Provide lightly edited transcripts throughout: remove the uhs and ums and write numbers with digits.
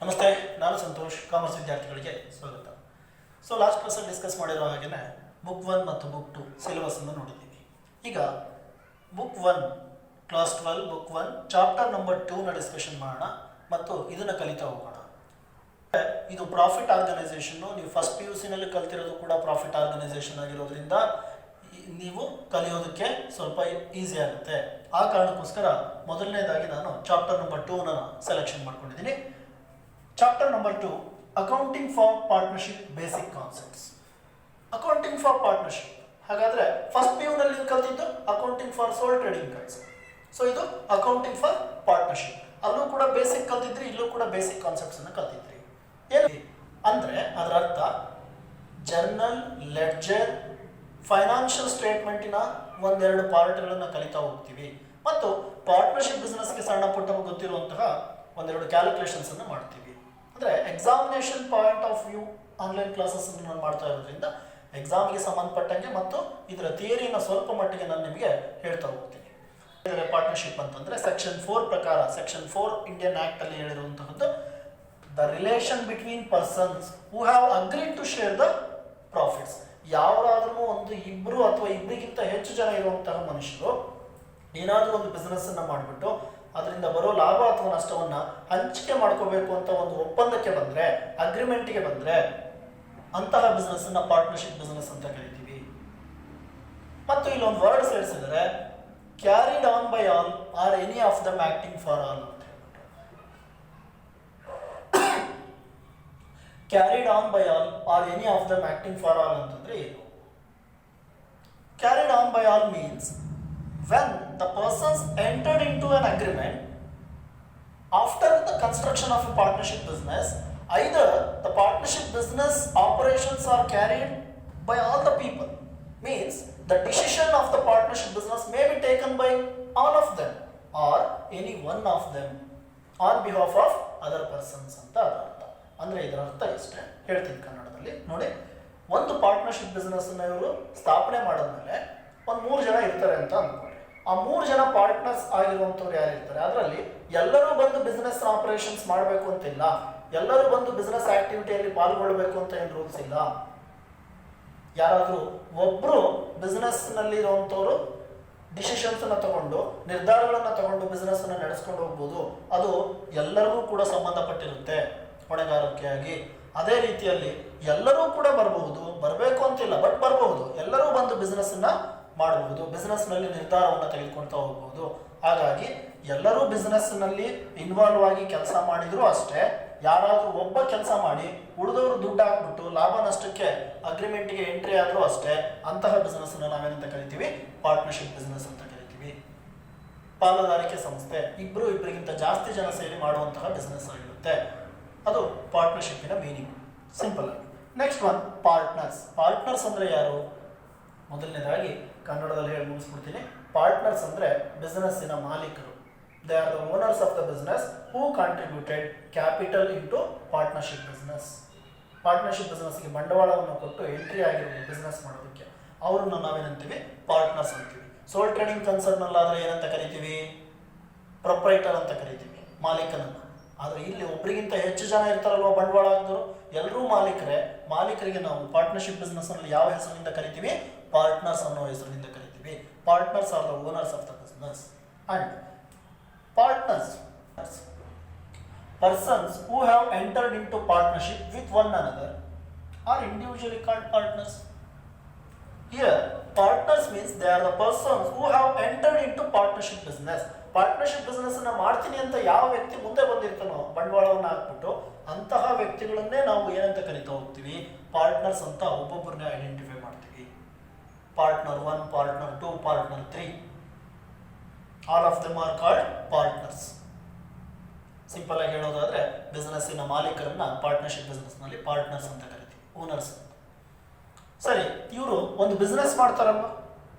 ನಮಸ್ತೆ, ನಾನು ಸಂತೋಷ್. ಕಾಮರ್ಸ್ ವಿದ್ಯಾರ್ಥಿಗಳಿಗೆ ಸ್ವಾಗತ. ಲಾಸ್ಟ್ ಕ್ಲಾಸಲ್ಲಿ ಡಿಸ್ಕಸ್ ಮಾಡಿರೋ ಹಾಗೆಯೇ ಬುಕ್ 1 ಮತ್ತು ಬುಕ್ 2 ಸಿಲೆಬಸ್ಸನ್ನು ನೋಡಿದ್ದೀವಿ. ಈಗ book 1 class 12 book 1 chapter number 2ನ ಡಿಸ್ಕಷನ್ ಮಾಡೋಣ ಮತ್ತು ಇದನ್ನು ಕಲಿತಾ ಹೋಗೋಣ. ಇದು ಪ್ರಾಫಿಟ್ ಆರ್ಗನೈಸೇಷನ್ನು. ನೀವು ಫಸ್ಟ್ PUCನಲ್ಲಿ ಕಲ್ತಿರೋದು ಕೂಡ ಪ್ರಾಫಿಟ್ ಆರ್ಗನೈಸೇಷನ್ ಆಗಿರೋದ್ರಿಂದ ನೀವು ಕಲಿಯೋದಕ್ಕೆ ಸ್ವಲ್ಪ ಈಸಿ ಆಗುತ್ತೆ. ಆ ಕಾರಣಕ್ಕೋಸ್ಕರ ಮೊದಲನೇದಾಗಿ ನಾನು ಚಾಪ್ಟರ್ ನಂಬರ್ 2ನ ಸೆಲೆಕ್ಷನ್ ಮಾಡ್ಕೊಂಡಿದ್ದೀನಿ. Chapter number 2 accounting for partnership basic concepts. Accounting for partnership ಹಾಗಾದರೆ ಫಸ್ಟ್ PUನಲ್ಲಿ ಕಲ್ತಿದ್ದು accounting for sole trading concept. ಇದು ಅಕೌಂಟಿಂಗ್ ಫಾರ್ ಪಾರ್ಟ್ನರ್ಶಿಪ್. ಅಲ್ಲೂ ಕೂಡ ಬೇಸಿಕ್ ಕಲ್ತಿದ್ರಿ, ಇಲ್ಲೂ ಕೂಡ ಬೇಸಿಕ್ ಕಾನ್ಸೆಪ್ಟ್ಸನ್ನು ಕಲ್ತಿದ್ರಿ. ಏನು ಅಂದರೆ ಅದರ ಅರ್ಥ ಜರ್ನಲ್, ಲೆಡ್ಜರ್, ಫೈನಾನ್ಷಿಯಲ್ ಸ್ಟೇಟ್ಮೆಂಟಿನ ಒಂದೆರಡು ಪಾರ್ಟ್ಗಳನ್ನು ಕಲಿತಾ ಹೋಗ್ತೀವಿ ಮತ್ತು ಪಾರ್ಟ್ನರ್ಶಿಪ್ ಬಿಸ್ನೆಸ್ಗೆ ಸಣ್ಣ ಪುಟ್ಟ ಗೊತ್ತಿರುವಂತಹ ಒಂದೆರಡು ಕ್ಯಾಲ್ಕುಲೇಷನ್ಸನ್ನು ಮಾಡ್ತೀವಿ. ಅಂದರೆ examination point of view online ಕ್ಲಾಸಸ್ಸನ್ನು ನಾನು ಮಾಡ್ತಾ ಇರೋದ್ರಿಂದ ಎಕ್ಸಾಮ್ಗೆ ಸಂಬಂಧಪಟ್ಟಂಗೆ ಮತ್ತು ಇದರ ಥಿಯರಿನ ಸ್ವಲ್ಪ ಮಟ್ಟಿಗೆ ನಾನು ನಿಮಗೆ ಹೇಳ್ತಾ ಹೋಗ್ತೀನಿ. ಪಾರ್ಟ್ನರ್ಶಿಪ್ ಅಂತಂದರೆ ಸೆಕ್ಷನ್ 4 ಪ್ರಕಾರ, ಸೆಕ್ಷನ್ 4 ಇಂಡಿಯನ್ ಆ್ಯಕ್ಟಲ್ಲಿ ಹೇಳಿರುವಂತಹದ್ದು the relation between persons who have agreed to share the profits. ಯಾರಾದ್ರೂ ಒಂದು ಇಬ್ಬರು ಅಥವಾ ಇಬ್ಬರಿಗಿಂತ ಹೆಚ್ಚು ಜನ ಇರುವಂತಹ ಮನುಷ್ಯರು ಏನಾದರೂ ಒಂದು ಬಿಸ್ನೆಸ್ಸನ್ನು ಮಾಡಿಬಿಟ್ಟು ಅದರಿಂದ ಬರೋ ಲಾಭ ಅಥವಾ ನಷ್ಟವನ್ನು ಹಂಚಿಕೆ ಮಾಡ್ಕೋಬೇಕು ಅಂತ ಒಂದು ಒಪ್ಪಂದಕ್ಕೆ ಬಂದರೆ, ಅಗ್ರಿಮೆಂಟ್ಗೆ ಬಂದರೆ ಅಂತಹ ಬಿಸ್ನೆಸ್ಸನ್ನು ಪಾರ್ಟ್ನರ್ಶಿಪ್ ಬಿಸ್ನೆಸ್ ಅಂತ ಕರಿತೀವಿ. ಮತ್ತು ಇಲ್ಲೊಂದು ವರ್ಡ್ ಸೇರಿಸಿದರೆ carried on by all are any of them acting for all ಅಂತ ಹೇಳ್ಬಿಟ್ಟು. Carried on by all are any of them acting for all ಅಂತಂದ್ರೆ ಏನು? Carried on by all means when the persons entered into an agreement after the construction of a partnership business, either the partnership business operations are carried by all the people, means the decision of the partnership business may be taken by all of them or any one of them on behalf of other persons ಅಂತ ಅರ್ಥ. ಅಂದರೆ ಇದರ ಅರ್ಥ ಇಷ್ಟೇ, ಹೇಳ್ತೀನಿ ಕನ್ನಡದಲ್ಲಿ ನೋಡಿ. ಒಂದು ಪಾರ್ಟ್ನರ್ಶಿಪ್ ಬಿಸ್ನೆಸ್ಸನ್ನು ಇವರು ಸ್ಥಾಪನೆ ಮಾಡಿದ್ಮೇಲೆ ಒಂದು 3 ಜನ ಇರ್ತಾರೆ ಅಂತ ಅಂದ್ಕೊಳ್ಳಿ. ಆ 3 ಜನ ಪಾರ್ಟ್ನರ್ಸ್ ಆಗಿರುವಂಥವ್ರು ಯಾರು ಇರ್ತಾರೆ, ಅದರಲ್ಲಿ ಎಲ್ಲರೂ ಬಂದು ಬಿಸ್ನೆಸ್ ಆಪರೇಷನ್ಸ್ ಮಾಡಬೇಕು ಅಂತಿಲ್ಲ, ಎಲ್ಲರೂ ಬಂದು ಬಿಸ್ನೆಸ್ ಆಕ್ಟಿವಿಟಿಯಲ್ಲಿ ಪಾಲ್ಗೊಳ್ಬೇಕು ಅಂತ ಏನು ರೂಲ್ಸ್ ಇಲ್ಲ. ಯಾರಾದರೂ ಒಬ್ಬರು ಬಿಸ್ನೆಸ್ನಲ್ಲಿ ಇರುವಂಥವ್ರು ಡಿಸಿಷನ್ಸನ್ನು ತಗೊಂಡು, ನಿರ್ಧಾರಗಳನ್ನು ತಗೊಂಡು ಬಿಸ್ನೆಸ್ಸನ್ನು ನಡೆಸ್ಕೊಂಡು ಹೋಗ್ಬೋದು. ಅದು ಎಲ್ಲರಿಗೂ ಕೂಡ ಸಂಬಂಧಪಟ್ಟಿರುತ್ತೆ ಹೊಣೆಗಾರಿಕೆಯಾಗಿ. ಅದೇ ರೀತಿಯಲ್ಲಿ ಎಲ್ಲರೂ ಕೂಡ ಬರಬಹುದು, ಬರಬೇಕು ಅಂತಿಲ್ಲ, ಬಟ್ ಬರಬಹುದು. ಎಲ್ಲರೂ ಬಂದು ಬಿಸ್ನೆಸ್ಸನ್ನು ಮಾಡಬಹುದು, ಬಿಸ್ನೆಸ್ನಲ್ಲಿ ನಿರ್ಧಾರವನ್ನು ತೆಗೆದುಕೊಳ್ತಾ ಹೋಗ್ಬೋದು. ಹಾಗಾಗಿ ಎಲ್ಲರೂ ಬಿಸ್ನೆಸ್ನಲ್ಲಿ ಇನ್ವಾಲ್ವ್ ಆಗಿ ಕೆಲಸ ಮಾಡಿದರೂ ಅಷ್ಟೇ, ಯಾರಾದರೂ ಒಬ್ಬ ಕೆಲಸ ಮಾಡಿ ಉಳಿದವರು ದುಡ್ಡು ಹಾಕ್ಬಿಟ್ಟು ಲಾಭ ನಷ್ಟಕ್ಕೆ ಅಗ್ರಿಮೆಂಟ್ಗೆ ಎಂಟ್ರಿ ಆದರೂ ಅಷ್ಟೇ, ಅಂತಹ ಬಿಸ್ನೆಸ್ಸನ್ನು ನಾವೇನಂತ ಕರಿತೀವಿ? ಪಾರ್ಟ್ನರ್ಶಿಪ್ ಬಿಸ್ನೆಸ್ ಅಂತ ಕರಿತೀವಿ. ಪಾಲುದಾರಿಕೆ ಸಂಸ್ಥೆ, ಇಬ್ಬರಿಗಿಂತ ಜಾಸ್ತಿ ಜನ ಸೇರಿ ಮಾಡುವಂತಹ ಬಿಸ್ನೆಸ್ ಆಗಿರುತ್ತೆ. ಅದು ಪಾರ್ಟ್ನರ್ಶಿಪ್ಪಿನ ಮೀನಿಂಗ್, ಸಿಂಪಲ್ ಆಗಿ. Next one partners. ಪಾರ್ಟ್ನರ್ಸ್ ಅಂದರೆ ಯಾರು? ಮೊದಲನೇದಾಗಿ ಕನ್ನಡದಲ್ಲಿ ಹೇಳಿ ಮುಗಿಸ್ಬಿಡ್ತೀನಿ. ಪಾರ್ಟ್ನರ್ಸ್ ಅಂದರೆ ಬಿಸ್ನೆಸ್ಸಿನ ಮಾಲೀಕರು. They are the owners of the business who contributed capital into partnership business. Partnership ಬಿಸ್ನೆಸ್ಗೆ ಬಂಡವಾಳವನ್ನು ಕೊಟ್ಟು ಎಂಟ್ರಿ ಆಗಿರೋ ಬಿಸ್ನೆಸ್ ಮಾಡೋದಕ್ಕೆ ಅವ್ರನ್ನ ನಾವೇನಂತೀವಿ? ಪಾರ್ಟ್ನರ್ಸ್ ಅಂತೀವಿ. ಸೋಲ್ ಟ್ರೇಡಿಂಗ್ ಕನ್ಸರ್ನಲ್ಲಾದರೆ ಏನಂತ ಕರಿತೀವಿ? ಪ್ರೊಪ್ರೈಟರ್ ಅಂತ ಕರಿತೀವಿ, ಮಾಲೀಕನನ್ನು. ಆದರೆ ಇಲ್ಲಿ ಒಬ್ಬರಿಗಿಂತ ಹೆಚ್ಚು ಜನ ಇರ್ತಾರಲ್ವ ಬಂಡವಾಳ ಹಾಕಿದ್ರು, ಎಲ್ಲರೂ ಮಾಲೀಕರೇ. ಮಾಲೀಕರಿಗೆ ನಾವು ಪಾರ್ಟ್ನರ್ಶಿಪ್ ಬಿಸ್ನೆಸ್ನಲ್ಲಿ ಯಾವ ಹೆಸರಿನಿಂದ ಕರಿತೀವಿ? ಪಾರ್ಟ್ನರ್ಸ್ ಅನ್ನೋ ಹೆಸರಿನಿಂದ ಕರಿತೀವಿ. Partners are the owners of the business. And partners persons who have entered in to partnership with one another or individually called partners. Here partners means they are the persons who have entered in to partnership business. Partnership ಬಿಸ್ನೆಸ್ಸನ್ನು ಮಾಡ್ತೀನಿ ಅಂತ ಯಾವ ವ್ಯಕ್ತಿ ಮುಂದೆ ಬಂದಿರ್ತಾನೋ ಬಂಡವಾಳವನ್ನು ಹಾಕ್ಬಿಟ್ಟು, ಅಂತಹ ವ್ಯಕ್ತಿಗಳನ್ನೇ ನಾವು ಏನಂತ ಕರಿತಾ ಹೋಗ್ತೀವಿ? ಪಾರ್ಟ್ನರ್ಸ್ ಅಂತ ಒಬ್ಬೊಬ್ಬರನ್ನೇ ಐಡೆಂಟಿಫೈ ಮಾಡ್ತೀವಿ. Partner 1, partner 2, partner 3, all of them are called partners. Simple ಆಗಿ ಹೇಳೋದಾದ್ರೆ ಬಿಸ್ನೆಸ್ಸಿನ ಮಾಲೀಕರನ್ನ ಪಾರ್ಟ್ನರ್ಶಿಪ್ ಬಿಸ್ನೆಸ್ನಲ್ಲಿ ಪಾರ್ಟ್ನರ್ಸ್ ಅಂತ ಕರಿತೀವಿ, ಓನರ್ಸ್. ಸರಿ, ಇವರು ಒಂದು ಬಿಸ್ನೆಸ್ ಮಾಡ್ತಾರಲ್ವ,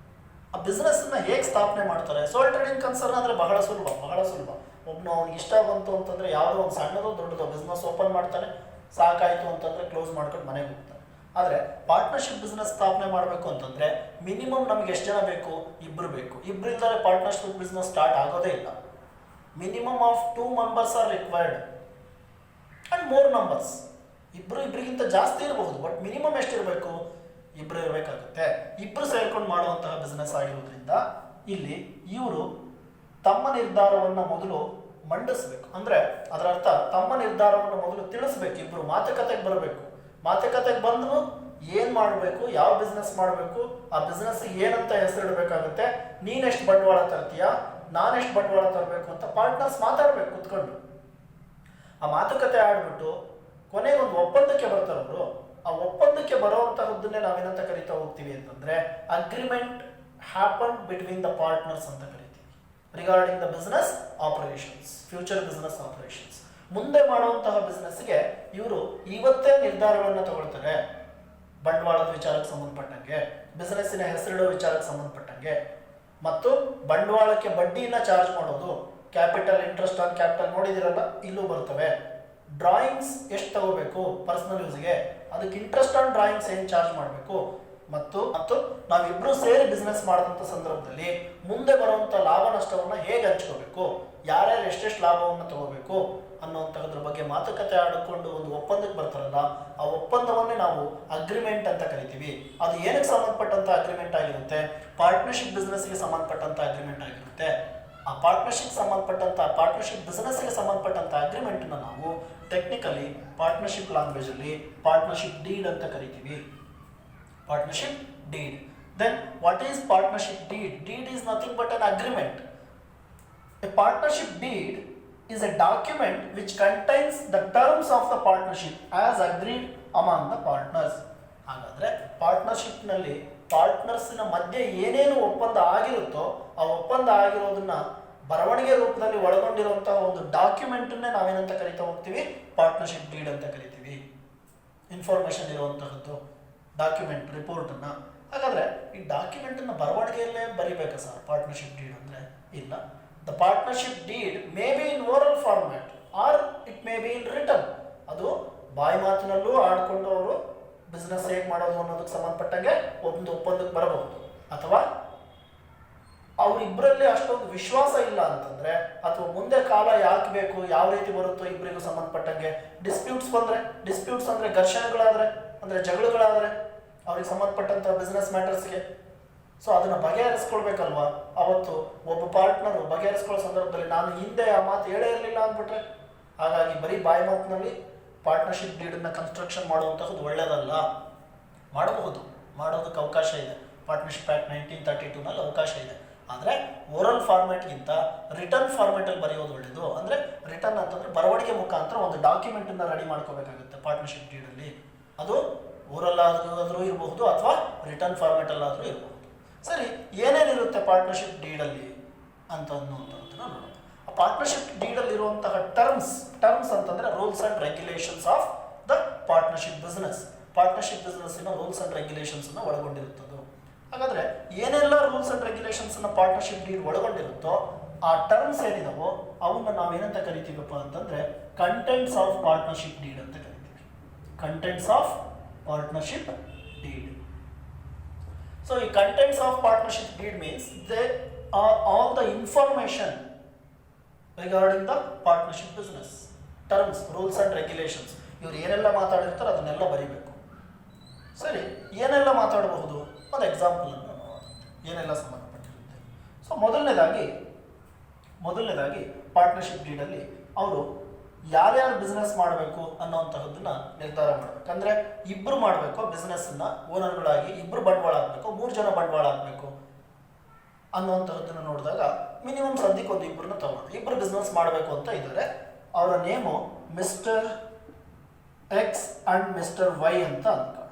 ಆ ಬಿಸ್ನೆಸ್ಸನ್ನು ಹೇಗೆ ಸ್ಥಾಪನೆ ಮಾಡ್ತಾರೆ? ಸೋಲ್ ಟ್ರೇಡಿಂಗ್ ಕನ್ಸರ್ನ್ ಅಂದರೆ ಬಹಳ ಸುಲಭ. ಒಬ್ಬನು ಅವ್ನಿಗೆ ಇಷ್ಟ ಬಂತು ಅಂತಂದರೆ ಯಾವುದೋ ಒಂದು ಸಣ್ಣದೋ ದೊಡ್ಡದೋ ಬಿಸ್ನೆಸ್ ಓಪನ್ ಮಾಡ್ತಾನೆ, ಸಾಕಾಯಿತು ಅಂತಂದರೆ ಕ್ಲೋಸ್ ಮಾಡ್ಕೊಂಡು ಮನೆಗೆ ಹೋಗ್ತಾನೆ. ಆದರೆ ಪಾರ್ಟ್ನರ್ಶಿಪ್ ಬಿಸ್ನೆಸ್ ಸ್ಥಾಪನೆ ಮಾಡಬೇಕು ಅಂತಂದರೆ ಮಿನಿಮಮ್ ನಮ್ಗೆ ಎಷ್ಟು ಜನ ಬೇಕು? 2 ಬೇಕು. ಇಬ್ಬರಿಂದಲೇ ಪಾರ್ಟ್ನರ್ಶಿಪ್ ಬಿಸ್ನೆಸ್ ಸ್ಟಾರ್ಟ್ ಆಗೋದೇ ಇಲ್ಲ. Minimum of 2 members are required. And more numbers. ಇಬ್ಬರಿಗಿಂತ ಜಾಸ್ತಿ ಇರಬಹುದು, ಬಟ್ ಮಿನಿಮಮ್ ಎಷ್ಟಿರಬೇಕು? ಇಬ್ಬರು ಇರಬೇಕಾಗುತ್ತೆ. ಇಬ್ಬರು ಸೇರ್ಕೊಂಡು ಮಾಡುವಂತಹ ಬಿಸ್ನೆಸ್ ಆಗಿರೋದ್ರಿಂದ ಇಲ್ಲಿ ಇವರು ತಮ್ಮ ನಿರ್ಧಾರವನ್ನು ಮೊದಲು ಮಂಡಿಸ್ಬೇಕು. ಅಂದರೆ ಅದರ ಅರ್ಥ ತಮ್ಮ ನಿರ್ಧಾರವನ್ನು ಮೊದಲು ತಿಳಿಸ್ಬೇಕು. ಇಬ್ಬರು ಮಾತುಕತೆಗೆ ಬರಬೇಕು. ಮಾತುಕತೆಗೆ ಬಂದು ಏನು ಮಾಡಬೇಕು, ಯಾವ ಬಿಸ್ನೆಸ್ ಮಾಡಬೇಕು, ಆ ಬಿಸ್ನೆಸ್ ಏನಂತ ಹೆಸರಿಡಬೇಕಾಗುತ್ತೆ, ನೀನೆಷ್ಟು ಬಂಡವಾಳ ತರ್ತೀಯ, ನಾನೆಷ್ಟು ಬಂಡವಾಳ ತರಬೇಕು ಅಂತ ಪಾರ್ಟ್ನರ್ಸ್ ಮಾತಾಡ್ಬೇಕು ಕುತ್ಕೊಂಡು. ಆ ಮಾತುಕತೆ ಆಡ್ಬಿಟ್ಟು ಕೊನೆಗೆ ಒಂದು ಒಪ್ಪಂದಕ್ಕೆ ಬರ್ತಾರೆ ಅವರು. ಆ ಒಪ್ಪಂದಕ್ಕೆ ಬರುವಂತಹದ್ದನ್ನೇ ನಾವೇನಂತ ಕರಿತಾ ಹೋಗ್ತೀವಿ ಅಂತಂದ್ರೆ agreement happen between the partners ಅಂತ ಕರಿತೀವಿ. Regarding the business operations, future business operations. ಮುಂದೆ ಮಾಡುವಂತಹ ಬಿಸ್ನೆಸ್ಗೆ ಇವರು ಇವತ್ತೇ ನಿರ್ಧಾರಗಳನ್ನು ತಗೊಳ್ತಾರೆ. ಬಂಡವಾಳದ ವಿಚಾರಕ್ಕೆ ಸಂಬಂಧಪಟ್ಟಂಗೆ, ಬಿಸ್ನೆಸ್ಸಿನ ಹೆಸರಿಡೋ ವಿಚಾರಕ್ಕೆ ಸಂಬಂಧಪಟ್ಟಂಗೆ, ಮತ್ತು ಬಂಡವಾಳಕ್ಕೆ ಬಡ್ಡಿನ ಚಾರ್ಜ್ ಮಾಡೋದು, ಕ್ಯಾಪಿಟಲ್ ಇಂಟ್ರೆಸ್ಟ್ ಆನ್ ಕ್ಯಾಪಿಟಲ್ ನೋಡಿದಿರಲ್ಲ, ಇಲ್ಲೂ ಬರ್ತವೆ. ಡ್ರಾಯಿಂಗ್ಸ್ ಎಷ್ಟು ತಗೋಬೇಕು ಪರ್ಸನಲ್ ಯೂಸ್ಗೆ, ಅದಕ್ಕೆ ಇಂಟ್ರೆಸ್ಟ್ ಆನ್ ಡ್ರಾಯಿಂಗ್ಸ್ ಏನು ಚಾರ್ಜ್ ಮಾಡಬೇಕು, ಮತ್ತು ನಾವಿಬ್ರು ಸೇರಿ ಬಿಸ್ನೆಸ್ ಮಾಡಿದಂಥ ಸಂದರ್ಭದಲ್ಲಿ ಮುಂದೆ ಬರುವಂಥ ಲಾಭ ನಷ್ಟವನ್ನು ಹೇಗೆ ಹಂಚ್ಕೋಬೇಕು, ಯಾರ್ಯಾರು ಎಷ್ಟೆಷ್ಟು ಲಾಭವನ್ನು ತಗೋಬೇಕು ಅನ್ನೋಂಥದ್ರ ಬಗ್ಗೆ ಮಾತುಕತೆ ಆಡಿಕೊಂಡು ಒಂದು ಒಪ್ಪಂದಕ್ಕೆ ಬರ್ತಾರಲ್ಲ, ಆ ಒಪ್ಪಂದವನ್ನೇ ನಾವು ಅಗ್ರಿಮೆಂಟ್ ಅಂತ ಕರಿತೀವಿ. ಅದು ಏನಕ್ಕೆ ಸಂಬಂಧಪಟ್ಟಂಥ ಅಗ್ರಿಮೆಂಟ್ ಆಗಿರುತ್ತೆ? ಪಾರ್ಟ್ನರ್ಶಿಪ್ ಬಿಸ್ನೆಸ್ಗೆ ಸಂಬಂಧಪಟ್ಟಂಥ ಅಗ್ರಿಮೆಂಟ್ ಆಗಿರುತ್ತೆ. ಆ ಪಾರ್ಟ್ನರ್ಶಿಪ್ ಬಿಸ್ನೆಸ್ಗೆ ಸಂಬಂಧಪಟ್ಟಂಥ ಅಗ್ರಿಮೆಂಟನ್ನು ನಾವು ಟೆಕ್ನಿಕಲಿ ಪಾರ್ಟ್ನರ್ಶಿಪ್ ಲ್ಯಾಂಗ್ವೇಜಲ್ಲಿ ಪಾರ್ಟ್ನರ್ಶಿಪ್ ಡೀಡ್ ಅಂತ ಕರಿತೀವಿ. Partnership deed. Then what is partnership deed? Deed is nothing but an agreement. A partnership deed is a document which contains the terms of the partnership as agreed among the partners. ಹಾಗಾದ್ರೆ ಪಾರ್ಟ್ನರ್ಶಿಪ್ನಲ್ಲಿ ಪಾರ್ಟ್ನರ್ಸ್ನ ಮಧ್ಯೆ ಏನೇನು ಒಪ್ಪಂದ ಆಗಿರುತ್ತೋ ಆ ಒಪ್ಪಂದ ಆಗಿರೋದನ್ನ ಬರವಣಿಗೆ ರೂಪದಲ್ಲಿ ಒಳಗೊಂಡಿರುವಂತಹ ಒಂದು ಡಾಕ್ಯುಮೆಂಟನ್ನೇ ನಾವೇನಂತ ಕರಿತಾ ಹೋಗ್ತೀವಿ? ಪಾರ್ಟ್ನರ್ಶಿಪ್ ಡೀಡ್ ಅಂತ ಕರಿತೀವಿ. ಇನ್ಫಾರ್ಮೇಶನ್ ಇರುವಂತಹದ್ದು ಡಾಕ್ಯುಮೆಂಟ್ ರಿಪೋರ್ಟನ್ನು. ಹಾಗಾದರೆ ಈ ಡಾಕ್ಯುಮೆಂಟನ್ನು ಬರವಣಿಗೆಯಲ್ಲೇ ಬರಿಬೇಕಾ ಸರ್ ಪಾರ್ಟ್ನರ್ಶಿಪ್ ಡೀಡ್ ಅಂದರೆ? ಇಲ್ಲ. The partnership deed may be in oral format or it may be in written. ಅದು ಬಾಯಿ ಮಾತಿನಲ್ಲೂ ಆಡ್ಕೊಂಡು ಅವರು ಬಿಸ್ನೆಸ್ ಹೇಗೆ ಮಾಡೋದು ಅನ್ನೋದಕ್ಕೆ ಸಂಬಂಧಪಟ್ಟಂಗೆ ಒಂದು ಒಪ್ಪಂದಕ್ಕೆ ಬರಬಹುದು. ಅಥವಾ ಅವರಿಬ್ಬರಲ್ಲಿ ಅಷ್ಟೊಂದು ವಿಶ್ವಾಸ ಇಲ್ಲ ಅಂತಂದರೆ, ಅಥವಾ ಮುಂದೆ ಕಾಲ ಯಾಕೆ ಬೇಕು, ಯಾವ ರೀತಿ ಬರುತ್ತೋ ಇಬ್ಬರಿಗೂ ಸಂಬಂಧಪಟ್ಟಂಗೆ ಡಿಸ್ಪ್ಯೂಟ್ಸ್ ಅಂದರೆ ಘರ್ಷಣೆಗಳಾದರೆ, ಅಂದರೆ ಜಗಳಗಳಾದರೆ ಅವ್ರಿಗೆ ಸಂಬಂಧಪಟ್ಟಂಥ ಬಿಸ್ನೆಸ್ ಮ್ಯಾಟರ್ಸ್ಗೆ, ಸೊ ಅದನ್ನು ಬಗೆಹರಿಸ್ಕೊಳ್ಬೇಕಲ್ವಾ. ಅವತ್ತು ಒಬ್ಬ ಪಾರ್ಟ್ನರು ಬಗೆಹರಿಸ್ಕೊಳ್ಳೋ ಸಂದರ್ಭದಲ್ಲಿ ನಾನು ಹಿಂದೆ ಆ ಮಾತು ಹೇಳೇ ಇರಲಿಲ್ಲ ಅಂದ್ಬಿಟ್ರೆ, ಹಾಗಾಗಿ ಬರೀ ಬಾಯಿ ಮಾತಿನಲ್ಲಿ ಪಾರ್ಟ್ನರ್ಶಿಪ್ ಡೀಡನ್ನು ಕನ್ಸ್ಟ್ರಕ್ಷನ್ ಮಾಡುವಂಥದ್ದು ಒಳ್ಳೆಯದಲ್ಲ. ಮಾಡೋದಕ್ಕೆ ಅವಕಾಶ ಇದೆ. ಪಾರ್ಟ್ನರ್ಶಿಪ್ ಆ್ಯಕ್ಟ್ 1932ನಲ್ಲಿ ಅವಕಾಶ ಇದೆ. ಆದರೆ ಓರಲ್ ಫಾರ್ಮ್ಯಾಟ್ಗಿಂತ ರಿಟರ್ನ್ ಫಾರ್ಮ್ಯಾಟಲ್ಲಿ ಬರೆಯೋದು ಒಳ್ಳೆಯದು. ಅಂದರೆ ರಿಟರ್ನ್ ಅಂತಂದರೆ ಬರವಣಿಗೆ ಮುಖಾಂತರ ಒಂದು ಡಾಕ್ಯುಮೆಂಟನ್ನು ರೆಡಿ ಮಾಡ್ಕೋಬೇಕಾಗುತ್ತೆ ಪಾರ್ಟ್ನರ್ಶಿಪ್ ಡೀಡಲ್ಲಿ. ಅದು ಓರಲ್ ಆದರೂ ಇರಬಹುದು ಅಥವಾ ರಿಟರ್ನ್ ಫಾರ್ಮ್ಯಾಟಲ್ಲಾದರೂ ಇರಬಹುದು. ಸರಿ, ಏನೇನಿರುತ್ತೆ ಪಾರ್ಟ್ನರ್ಶಿಪ್ ಡೀಡಲ್ಲಿ ಅನ್ನುವಂಥದ್ದನ್ನು ನೋಡೋಣ. ಆ ಪಾರ್ಟ್ನರ್ಶಿಪ್ ಡೀಡಲ್ಲಿ ಇರುವಂತಹ ಟರ್ಮ್ಸ್ ಅಂತಂದರೆ rules and regulations of the partnership business. Partnership ಬಿಸ್ನೆಸ್ಸಿನ ರೂಲ್ಸ್ ಆ್ಯಂಡ್ ರೆಗ್ಯುಲೇಷನ್ಸನ್ನು ಒಳಗೊಂಡಿರುತ್ತದೆ. ಹಾಗಾದರೆ ಏನೆಲ್ಲ ರೂಲ್ಸ್ ಆ್ಯಂಡ್ ರೆಗ್ಯುಲೇಷನ್ಸನ್ನು ಪಾರ್ಟ್ನರ್ಶಿಪ್ ಡೀಡ್ ಒಳಗೊಂಡಿರುತ್ತೋ ಆ ಟರ್ಮ್ಸ್ ಏನಿದಾವೋ ಅವನ್ನ ನಾವೇನಂತ ಕರಿತೀವಪ್ಪ ಅಂತಂದರೆ ಕಂಟೆಂಟ್ಸ್ ಆಫ್ ಪಾರ್ಟ್ನರ್ಶಿಪ್ ಡೀಡ್ ಅಂತ ಕರಿತೀವಿ. Contents of partnership deed. So ಈ contents of partnership deed means they are all the information regarding the partnership business. Terms, rules and regulations, ಇವ್ರು ಏನೆಲ್ಲ ಮಾತಾಡಿರ್ತಾರೋ ಅದನ್ನೆಲ್ಲ ಬರೀಬೇಕು. ಸರಿ, ಏನೆಲ್ಲ ಮಾತಾಡಬಹುದು? ಒಂದು ಎಕ್ಸಾಂಪಲನ್ನು ನೋಡೋಣ, ಏನೆಲ್ಲ ಸಂಬಂಧಪಟ್ಟಿರುತ್ತೆ. ಸೊ ಮೊದಲನೇದಾಗಿ ಪಾರ್ಟ್ನರ್ಶಿಪ್ ಡೀಡಲ್ಲಿ ಅವರು ಯಾರ್ಯಾರು ಬಿಸ್ನೆಸ್ ಮಾಡಬೇಕು ಅನ್ನೋಂತಹದ್ದನ್ನ ನಿರ್ಧಾರ ಮಾಡಬೇಕು. ಅಂದರೆ ಇಬ್ಬರು ಮಾಡಬೇಕು ಬಿಸ್ನೆಸ್ಸನ್ನು, ಓನರ್ಗಳಾಗಿ ಇಬ್ಬರು ಬಂಡವಾಳ ಹಾಕಬೇಕು, 3 ಜನ ಬಂಡವಾಳ ಹಾಕಬೇಕು ಅನ್ನೋಂತಹದ್ದನ್ನು ನೋಡಿದಾಗ ಮಿನಿಮಮ್ ಸದ್ಯಕ್ಕೆ ಒಂದು ಇಬ್ಬರನ್ನ ತಗೊಂಡು ಇಬ್ಬರು ಬಿಸ್ನೆಸ್ ಮಾಡಬೇಕು ಅಂತ ಇದ್ದಾರೆ. ಅವರ name mister X and mister Y ಅಂತ ಅಂದ್ಕೊಳ್ಳೋಣ.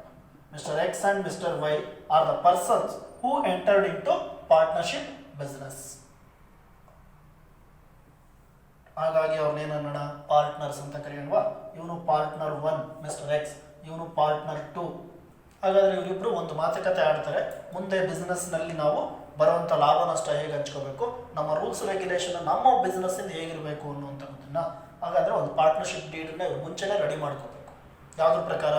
Mister X and mister Y are the persons who entered in to partnership business. ಹಾಗಾಗಿ ಅವ್ರನ್ನೇನೋಣ ಪಾರ್ಟ್ನರ್ಸ್ ಅಂತ ಕರೆಯೋಣವಾ. ಇವನು ಪಾರ್ಟ್ನರ್ 1 ಮಿಸ್ಟರ್ ಎಕ್ಸ್, ಇವನು ಪಾರ್ಟ್ನರ್ 2. ಹಾಗಾದರೆ ಇವರಿಬ್ಬರು ಒಂದು ಮಾತುಕತೆ ಆಡ್ತಾರೆ. ಮುಂದೆ ಬಿಸ್ನೆಸ್ನಲ್ಲಿ ನಾವು ಬರುವಂಥ ಲಾಭ ನಷ್ಟ ಹೇಗೆ ಹಂಚ್ಕೋಬೇಕು, ನಮ್ಮ ರೂಲ್ಸ್ ರೆಗ್ಯುಲೇಷನ್ ನಮ್ಮ ಬಿಸ್ನೆಸ್ಸಿಂದ ಹೇಗಿರಬೇಕು ಅನ್ನುವಂಥದ್ದನ್ನು. ಹಾಗಾದರೆ ಒಂದು ಪಾರ್ಟ್ನರ್ಶಿಪ್ ಡೀಡನ್ನ ಇವರು ಮುಂಚೆನೇ ರೆಡಿ ಮಾಡ್ಕೋಬೇಕು. ಯಾವುದ್ರ ಪ್ರಕಾರ?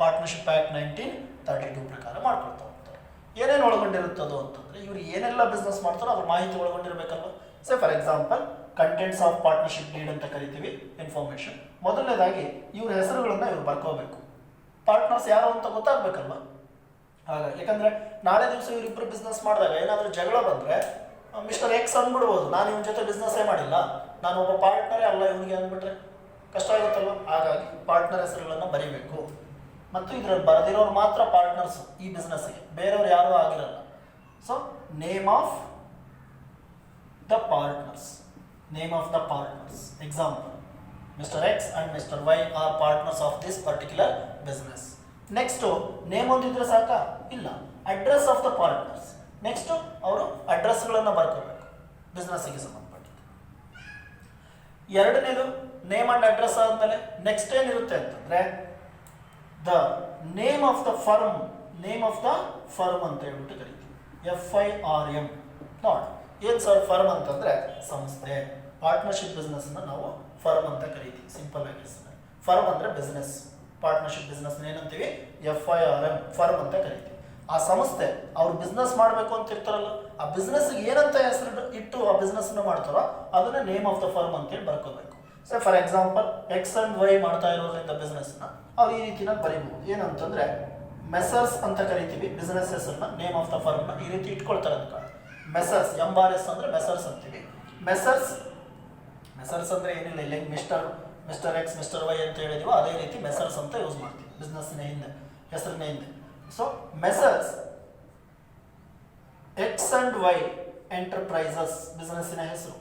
ಪಾರ್ಟ್ನರ್ಶಿಪ್ ಆ್ಯಕ್ಟ್ 1932 ಪ್ರಕಾರ ಮಾಡ್ಕೊಳ್ತಾ ಹೋಗ್ತಾರೆ. ಏನೇನು ಒಳಗೊಂಡಿರುತ್ತದೋ ಅಂತಂದರೆ ಇವರು ಏನೆಲ್ಲ ಬಿಸ್ನೆಸ್ ಮಾಡ್ತಾರೋ ಅದ್ರ ಮಾಹಿತಿ ಒಳಗೊಂಡಿರಬೇಕಲ್ವ. Say for example contents of partnership deed ಅಂತ ಕರಿತೀವಿ ಇನ್ಫಾರ್ಮೇಶನ್. ಮೊದಲನೇದಾಗಿ ಇವ್ರ ಹೆಸರುಗಳನ್ನ ಇವ್ರು ಬರ್ಕೋಬೇಕು. ಪಾರ್ಟ್ನರ್ಸ್ ಯಾರು ಅಂತ ಗೊತ್ತಾಗ್ಬೇಕಲ್ವ. ಹಾಗಾಗಿ ಯಾಕಂದ್ರೆ ನಾಳೆ ದಿವಸ ಇವರಿಬ್ಬರು ಬಿಸ್ನೆಸ್ ಮಾಡಿದಾಗ ಏನಾದರೂ ಜಗಳ ಬಂದರೆ ಮಿಸ್ಟರ್ ಎಕ್ಸ್ ಅಂದ್ಬಿಡ್ಬೋದು, ನಾನು ಇವನ ಜೊತೆ ಬಿಸ್ನೆಸ್ಸೇ ಮಾಡಿಲ್ಲ, ನಾನು ಒಬ್ಬ ಪಾರ್ಟ್ನರೇ ಅಲ್ಲ ಇವನಿಗೆ ಅಂದ್ಬಿಟ್ರೆ ಕಷ್ಟ ಆಗುತ್ತಲ್ವ. ಹಾಗಾಗಿ ಪಾರ್ಟ್ನರ್ ಹೆಸರುಗಳನ್ನು ಬರೀಬೇಕು. ಮತ್ತು ಇದರಲ್ಲಿ ಬರೆದಿರೋರು ಮಾತ್ರ ಪಾರ್ಟ್ನರ್ಸ್ ಈ ಬಿಸ್ನೆಸ್ಗೆ, ಬೇರೆಯವ್ರು ಯಾರೂ ಆಗಿರಲ್ಲ. So name of the partners, name of the partners. Example, mister X and mister Y are partners of this particular business. Next name ಒಂದಿದ್ರೆ ಸಾಕಾ? ಇಲ್ಲ, address of the partners. Next ಅವರು ಅಡ್ರೆಸ್ಗಳನ್ನು ಬರ್ಕೋಬೇಕು ಬಿಸ್ನೆಸ್ಸಿಗೆ ಸಂಬಂಧಪಟ್ಟಿದ್ದು. ಎರಡನೇದು ನೇಮ್ ಆ್ಯಂಡ್ ಅಡ್ರೆಸ್ ಆದಮೇಲೆ ನೆಕ್ಸ್ಟ್ ಏನಿರುತ್ತೆ ಅಂತಂದರೆ the name of the firm, name of the firm ಅಂತ ಹೇಳ್ಬಿಟ್ಟು ಕರಿತೀವಿ, FIRM. ನೋಡಿ ಏನು ಸರ್ ಫರ್ಮ್ ಅಂತಂದರೆ ಸಂಸ್ಥೆ. ಪಾರ್ಟ್ನರ್ಶಿಪ್ ಬಿಸ್ನೆಸ್ನ ನಾವು ಫರ್ಮ್ ಅಂತ ಕರಿತೀವಿ ಸಿಂಪಲ್ ಆಗಿ. ಫರ್ಮ್ ಅಂದರೆ ಬಿಸ್ನೆಸ್, ಪಾರ್ಟ್ನರ್ಶಿಪ್ ಬಿಸ್ನೆಸ್ ಏನಂತೀವಿ? FIRM, ಫರ್ಮ್ ಅಂತ ಕರಿತೀವಿ. ಆ ಸಂಸ್ಥೆ ಅವ್ರು ಬಿಸ್ನೆಸ್ ಮಾಡಬೇಕು ಅಂತ ಇರ್ತಾರಲ್ಲ, ಆ ಬಿಸ್ನೆಸ್ಗೆ ಏನಂತ ಹೆಸರು ಇಟ್ಟು ಆ ಬಿಸ್ನೆಸ್ನ ಮಾಡ್ತಾರೋ ಅದನ್ನ ನೇಮ್ ಆಫ್ ದ ಫರ್ಮ್ ಅಂತೇಳಿ ಬರ್ಕೋಬೇಕು. So for example X and Y ಮಾಡ್ತಾ ಇರೋದ್ರಿಂದ ಬಿಸ್ನೆಸ್ನ ಅವ್ರು ಈ ರೀತಿನ ಬರೀಬಹುದು. ಏನಂತಂದರೆ ಮೆಸರ್ಸ್ ಅಂತ ಕರಿತೀವಿ ಬಿಸ್ನೆಸ್ ಹೆಸರನ್ನ, ನೇಮ್ ಆಫ್ ದ ಫರ್ಮ್ನ ಈ ರೀತಿ ಇಟ್ಕೊಳ್ತಾರೆ ಅಂತ. ಮೆಸರ್ಸ್, MRS ಅಂದರೆ ಮೆಸರ್ಸ್ ಅಂತೀವಿ. ಮೆಸರ್ಸ್ ಅಂದರೆ ಏನಿಲ್ಲ, ಇಲ್ಲ ಮಿಸ್ಟರ್ ಎಕ್ಸ್ ಮಿಸ್ಟರ್ ವೈ ಅಂತ ಹೇಳಿದೀವೋ ಅದೇ ರೀತಿ ಮೆಸರ್ಸ್ ಅಂತ ಯೂಸ್ ಮಾಡ್ತೀವಿ ಬಿಸ್ನೆಸ್ನ ಹಿಂದೆ, ಹೆಸರಿನ ಹಿಂದೆ. So messrs X and Y enterprises ಬಿಸ್ನೆಸ್ಸಿನ ಹೆಸರು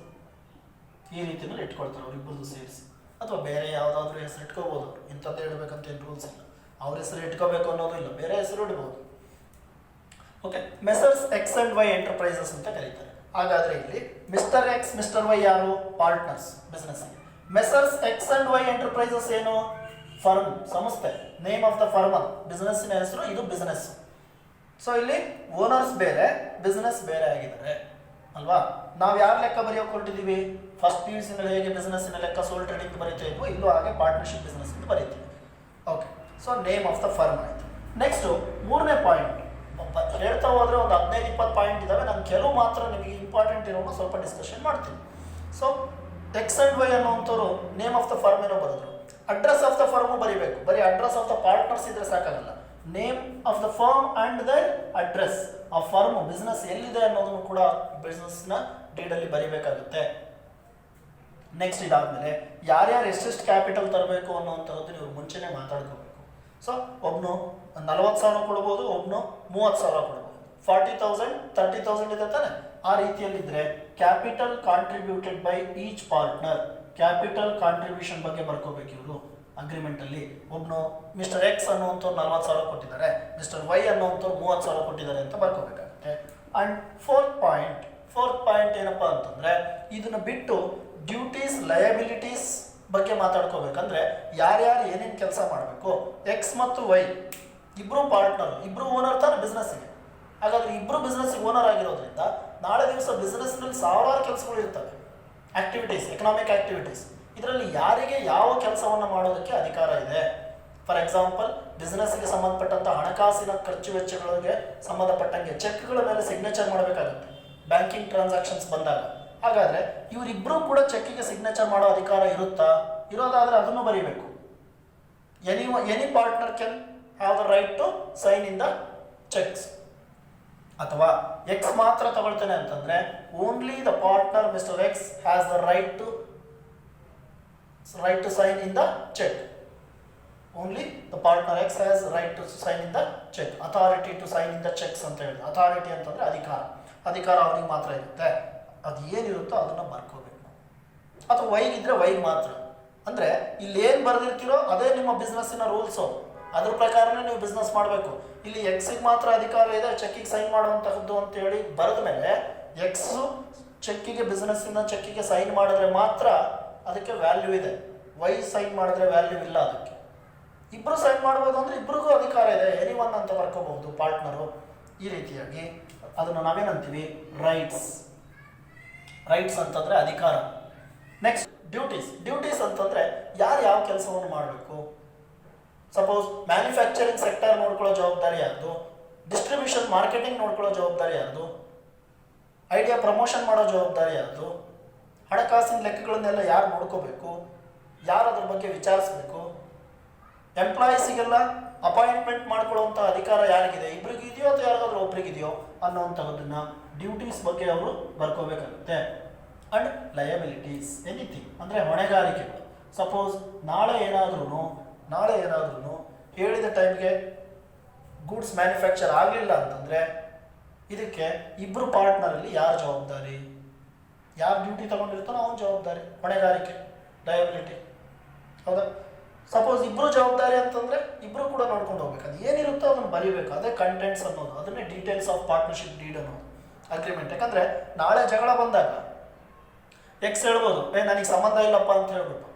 ಈ ರೀತಿಯಲ್ಲಿ ಇಟ್ಕೊಳ್ತಾರೆ ಅವರಿಬ್ಬರದು ಸೇರಿಸಿ. ಅಥವಾ ಬೇರೆ ಯಾವುದಾದ್ರೂ ಹೆಸರು ಇಟ್ಕೋಬೋದು ಅವರು, ಇಂಥದ್ದು ಇಡಬೇಕಂತ ಏನು ರೂಲ್ಸ್ ಇಲ್ಲ. ಅವ್ರ ಹೆಸರು ಇಟ್ಕೋಬೇಕು ಅನ್ನೋದು ಇಲ್ಲ, ಬೇರೆ ಹೆಸರು ಇಡ್ಬೋದು. Okay, messrs X and Y enterprises ಅಂತ ಕರೀತಾರೆ. ಹಾಗಾದರೆ ಇಲ್ಲಿ ಮಿಸ್ಟರ್ ಎಕ್ಸ್ ಮಿಸ್ಟರ್ ವೈ ಯಾರು? ಪಾರ್ಟ್ನರ್ಸ್ ಬಿಸ್ನೆಸ್ಗೆ. Messrs X and Y enterprises ಏನು? ಫರ್ಮ್, ಸಂಸ್ಥೆ. ನೇಮ್ ಆಫ್ ದ ಫರ್ಮ್ ಬಿಸ್ನೆಸ್ಸಿನ ಹೆಸರು, ಇದು ಬಿಸ್ನೆಸ್. ಸೊ ಇಲ್ಲಿ ಓನರ್ಸ್ ಬೇರೆ ಬಿಸ್ನೆಸ್ ಬೇರೆ ಆಗಿದ್ದಾರೆ ಅಲ್ವಾ. ನಾವು ಯಾರು ಲೆಕ್ಕ ಬರೆಯೋಕೆ ಹೊರಟಿದ್ದೀವಿ? ಫಸ್ಟ್ PUC ನಲ್ಲಿ ಹೇಗೆ ಬಿಸ್ನೆಸ್ಸಿನ ಲೆಕ್ಕ ಸೋಲ್ ಟ್ರೇಡಿಂಗ್ ಬರೀತಾ ಇದ್ವು, ಇಲ್ಲೂ ಹಾಗೆ ಪಾರ್ಟ್ನರ್ಶಿಪ್ ಬಿಸ್ನೆಸ್ ಅಂತ ಬರೀತೀವಿ. Okay, so name of the firm ಆಯಿತು. ನೆಕ್ಸ್ಟು ಮೂರನೇ ಪಾಯಿಂಟ್, ಹೇಳ್ತಾ ಹೋದರೆ ಒಂದು 15-20 ಪಾಯಿಂಟ್ ಇದ್ದಾವೆ. ನಾನು ಕೆಲವು ಮಾತ್ರ ನಿಮಗೆ ಇಂಪಾರ್ಟೆಂಟ್ ಇರೋನು ಸ್ವಲ್ಪ ಡಿಸ್ಕಷನ್ ಮಾಡ್ತೀನಿ. ಸೊ ಎಕ್ಸ್ ಆ್ಯಂಡ್ ವೈ ಅನ್ನೋಂಥವ್ರು ನೇಮ್ ಆಫ್ ದ ಫರ್ಮ್ ಏನೋ ಬರೆದ್ರು. ಅಡ್ರೆಸ್ ಆಫ್ ದ ಫರ್ಮು ಬರೀಬೇಕು. ಬರೀ ಅಡ್ರೆಸ್ ಆಫ್ ದ ಪಾರ್ಟ್ನರ್ಸ್ ಇದ್ರೆ ಸಾಕಾಗಲ್ಲ. Name of the firm and the address, ಆ ಫರ್ಮ್ ಬಿಸ್ನೆಸ್ ಎಲ್ಲಿದೆ ಅನ್ನೋದನ್ನು ಕೂಡ ಬಿಸ್ನೆಸ್ನ ಡೀಡಲ್ಲಿ ಬರೀಬೇಕಾಗುತ್ತೆ. ನೆಕ್ಸ್ಟ್ ಇದಾದಮೇಲೆ ಯಾರ್ಯಾರು ಎಷ್ಟೆಷ್ಟು ಕ್ಯಾಪಿಟಲ್ ತರಬೇಕು ಅನ್ನೋವಂಥದ್ದು ನೀವು ಮುಂಚೆನೇ ಮಾತಾಡ್ಕೋಬೇಕು. ಸೊ ಒಬ್ಬನು 40,000 ಕೊಡ್ಬೋದು, ಒಬ್ಬನು 30,000 ಕೊಡ್ಬೋದು. 40,000 30,000 ಇದೆ ತಾನೆ. ಆ ರೀತಿಯಲ್ಲಿದ್ದರೆ capital contributed by each partner, capital contribution ಬಗ್ಗೆ ಬರ್ಕೋಬೇಕು ಇವರು ಅಗ್ರಿಮೆಂಟಲ್ಲಿ. ಒಬ್ಬನು ಮಿಸ್ಟರ್ ಎಕ್ಸ್ ಅನ್ನುವಂಥವ್ರು 40,000 ಕೊಟ್ಟಿದ್ದಾರೆ, ಮಿಸ್ಟರ್ ವೈ ಅನ್ನುವಂಥವ್ರು 30,000 ಕೊಟ್ಟಿದ್ದಾರೆ ಅಂತ ಬರ್ಕೋಬೇಕಾಗುತ್ತೆ. ಆ್ಯಂಡ್ ಫೋರ್ತ್ ಪಾಯಿಂಟ್ ಏನಪ್ಪ ಅಂತಂದರೆ ಇದನ್ನು ಬಿಟ್ಟು ಡ್ಯೂಟೀಸ್ ಲಯಬಿಲಿಟೀಸ್ ಬಗ್ಗೆ ಮಾತಾಡ್ಕೋಬೇಕಂದ್ರೆ ಯಾರ್ಯಾರು ಏನೇನು ಕೆಲಸ ಮಾಡಬೇಕು. ಎಕ್ಸ್ ಮತ್ತು ವೈ ಇಬ್ಬರು ಪಾರ್ಟ್ನರ್, ಇಬ್ಬರು ಓನರ್ ತಾನೆ ಬಿಸ್ನೆಸ್ಸಿಗೆ. ಹಾಗಾದರೆ ಇಬ್ಬರು ಬಿಸ್ನೆಸ್ಸಿಗೆ ಓನರ್ ಆಗಿರೋದ್ರಿಂದ ನಾಳೆ ದಿವಸ ಬಿಸ್ನೆಸ್ನಲ್ಲಿ ಸಾವಿರಾರು ಕೆಲಸಗಳು ಇರ್ತವೆ, ಆಕ್ಟಿವಿಟೀಸ್, ಎಕನಾಮಿಕ್ ಆಕ್ಟಿವಿಟೀಸ್. ಇದರಲ್ಲಿ ಯಾರಿಗೆ ಯಾವ ಕೆಲಸವನ್ನು ಮಾಡೋದಕ್ಕೆ ಅಧಿಕಾರ ಇದೆ? ಫಾರ್ ಎಕ್ಸಾಂಪಲ್ ಬಿಸ್ನೆಸ್ಗೆ ಸಂಬಂಧಪಟ್ಟಂಥ ಹಣಕಾಸಿನ ಖರ್ಚು ವೆಚ್ಚಗಳಿಗೆ ಸಂಬಂಧಪಟ್ಟಂಗೆ ಚೆಕ್ಗಳ ಮೇಲೆ ಸಿಗ್ನೇಚರ್ ಮಾಡಬೇಕಾಗುತ್ತೆ ಬ್ಯಾಂಕಿಂಗ್ ಟ್ರಾನ್ಸಾಕ್ಷನ್ಸ್ ಬಂದಾಗ. ಹಾಗಾದರೆ ಇವರಿಬ್ಬರೂ ಕೂಡ ಚೆಕ್ಕಿಗೆ ಸಿಗ್ನೇಚರ್ ಮಾಡೋ ಅಧಿಕಾರ ಇರುತ್ತಾ? ಇರೋದಾದರೆ ಅದನ್ನು ಬರೀಬೇಕು. Any partner can have the right to sign in the cheques. ಅಥವಾ ಎಕ್ಸ್ ಮಾತ್ರ ತಗೊಳ್ತೇನೆ ಅಂತಂದರೆ only the partner mister X has the right to sign in the cheque. Only the partner X has right to sign in the cheque. Authority to sign in the cheques ಅಂತ ಹೇಳಿದ್ರು. Authority ಅಂತಂದರೆ ಅಧಿಕಾರ ಅವನಿಗೆ ಮಾತ್ರ ಇರುತ್ತೆ. ಅದು ಏನಿರುತ್ತೋ ಅದನ್ನು ಬರ್ಕೋಬೇಕು. ಅಥವಾ ವೈಗಿದ್ರೆ ವೈಗೆ ಮಾತ್ರ. ಅಂದರೆ ಇಲ್ಲಿ ಏನು ಬರೆದಿರ್ತೀರೋ ಅದೇ ನಿಮ್ಮ ಬಿಸ್ನೆಸ್ಸಿನ ರೂಲ್ಸು, ಅದ್ರ ಪ್ರಕಾರನೇ ನೀವು ಬಿಸ್ನೆಸ್ ಮಾಡಬೇಕು. ಇಲ್ಲಿ ಎಕ್ಸಿಗೆ ಮಾತ್ರ ಅಧಿಕಾರ ಇದೆ ಚೆಕ್ಕಿಗೆ ಸೈನ್ ಮಾಡುವಂತಹದ್ದು ಅಂತೇಳಿ ಬರೆದ ಮೇಲೆ ಎಕ್ಸು ಚೆಕ್ಕಿಗೆ ಬಿಸ್ನೆಸ್ಸಿನ ಚೆಕ್ಕಿಗೆ ಸೈನ್ ಮಾಡಿದ್ರೆ ಮಾತ್ರ ಅದಕ್ಕೆ ವ್ಯಾಲ್ಯೂ ಇದೆ. ವೈ ಸೈನ್ ಮಾಡಿದ್ರೆ ವ್ಯಾಲ್ಯೂ ಇಲ್ಲ ಅದಕ್ಕೆ. ಇಬ್ಬರು ಸೈನ್ ಮಾಡ್ಬೋದು ಅಂದರೆ ಇಬ್ಬರಿಗೂ ಅಧಿಕಾರ ಇದೆ, ಎನಿವನ್ ಅಂತ ಬರ್ಕೋಬಹುದು ಪಾರ್ಟ್ನರು. ಈ ರೀತಿಯಾಗಿ ಅದನ್ನು ನಾವೇನಂತೀವಿ? ರೈಟ್ಸ್ ಅಂತಂದರೆ ಅಧಿಕಾರ. ನೆಕ್ಸ್ಟ್ ಡ್ಯೂಟೀಸ್ ಅಂತಂದರೆ ಯಾರು ಯಾವ ಕೆಲಸವನ್ನು ಮಾಡಬೇಕು. ಸಪೋಸ್ ಮ್ಯಾನುಫ್ಯಾಕ್ಚರಿಂಗ್ ಸೆಕ್ಟರ್ ನೋಡ್ಕೊಳ್ಳೋ ಜವಾಬ್ದಾರಿ ಯಾರ್ದು, ಡಿಸ್ಟ್ರಿಬ್ಯೂಷನ್ ಮಾರ್ಕೆಟಿಂಗ್ ನೋಡ್ಕೊಳ್ಳೋ ಜವಾಬ್ದಾರಿ ಯಾರ್ದು, ಐಡಿಯಾ ಪ್ರಮೋಷನ್ ಮಾಡೋ ಜವಾಬ್ದಾರಿ ಯಾರ್ದು, ಹಣಕಾಸಿನ ಲೆಕ್ಕಗಳನ್ನೆಲ್ಲ ಯಾರು ನೋಡ್ಕೋಬೇಕು, ಯಾರು ಅದ್ರ ಬಗ್ಗೆ ವಿಚಾರಿಸ್ಬೇಕು, ಎಂಪ್ಲಾಯೀಸಿಗೆಲ್ಲ ಅಪಾಯಿಂಟ್ಮೆಂಟ್ ಮಾಡ್ಕೊಳ್ಳುವಂಥ ಅಧಿಕಾರ ಯಾರಿಗಿದೆ, ಇಬ್ರಿಗಿದೆಯೋ ಅಥವಾ ಯಾರಿಗಾದ್ರೂ ಒಬ್ರಿಗಿದೆಯೋ ಅನ್ನೋವಂಥದ್ದನ್ನ ಡ್ಯೂಟೀಸ್ ಬಗ್ಗೆ ಅವರು ಬರ್ಕೋಬೇಕಾಗುತ್ತೆ. ಅಂಡ್ ಲಯಬಿಲಿಟೀಸ್ ಎನಿಥಿಂಗ್ ಅಂದರೆ ಹೊಣೆಗಾರಿಕೆಗಳು. ಸಪೋಸ್ ನಾಳೆ ಏನಾದ್ರೂ ಹೇಳಿದ ಟೈಮ್ಗೆ ಗೂಡ್ಸ್ ಮ್ಯಾನುಫ್ಯಾಕ್ಚರ್ ಆಗಲಿಲ್ಲ ಅಂತಂದರೆ ಇದಕ್ಕೆ ಇಬ್ಬರು ಪಾರ್ಟ್ನರಲ್ಲಿ ಯಾರು ಜವಾಬ್ದಾರಿ, ಯಾರು ಡ್ಯೂಟಿ ತಗೊಂಡಿರ್ತಾನೋ ಅವನ ಜವಾಬ್ದಾರಿ, ಹೊಣೆಗಾರಿಕೆ, ಲಯಬಿಲಿಟಿ. ಹೌದಾ? ಸಪೋಸ್ ಇಬ್ಬರು ಜವಾಬ್ದಾರಿ ಅಂತಂದರೆ ಇಬ್ಬರು ಕೂಡ ನೋಡ್ಕೊಂಡು ಹೋಗ್ಬೇಕು. ಅದು ಏನಿರುತ್ತೋ ಅದನ್ನು ಬರೀಬೇಕು. ಅದೇ ಕಂಟೆಂಟ್ಸ್ ಅನ್ನೋದು, ಅದನ್ನೇ ಡೀಟೇಲ್ಸ್ ಆಫ್ ಪಾರ್ಟ್ನರ್ಶಿಪ್ ಡೀಡ್ ಅನ್ನೋದು, ಅಗ್ರಿಮೆಂಟ್. ಯಾಕಂದರೆ ನಾಳೆ ಜಗಳ ಬಂದಾಗ ಎಕ್ಸ್ ಹೇಳ್ಬೋದು, ನನಗೆ ಸಂಬಂಧ ಇಲ್ಲಪ್ಪ ಅಂತ ಹೇಳ್ಬಿಟ್ಟು.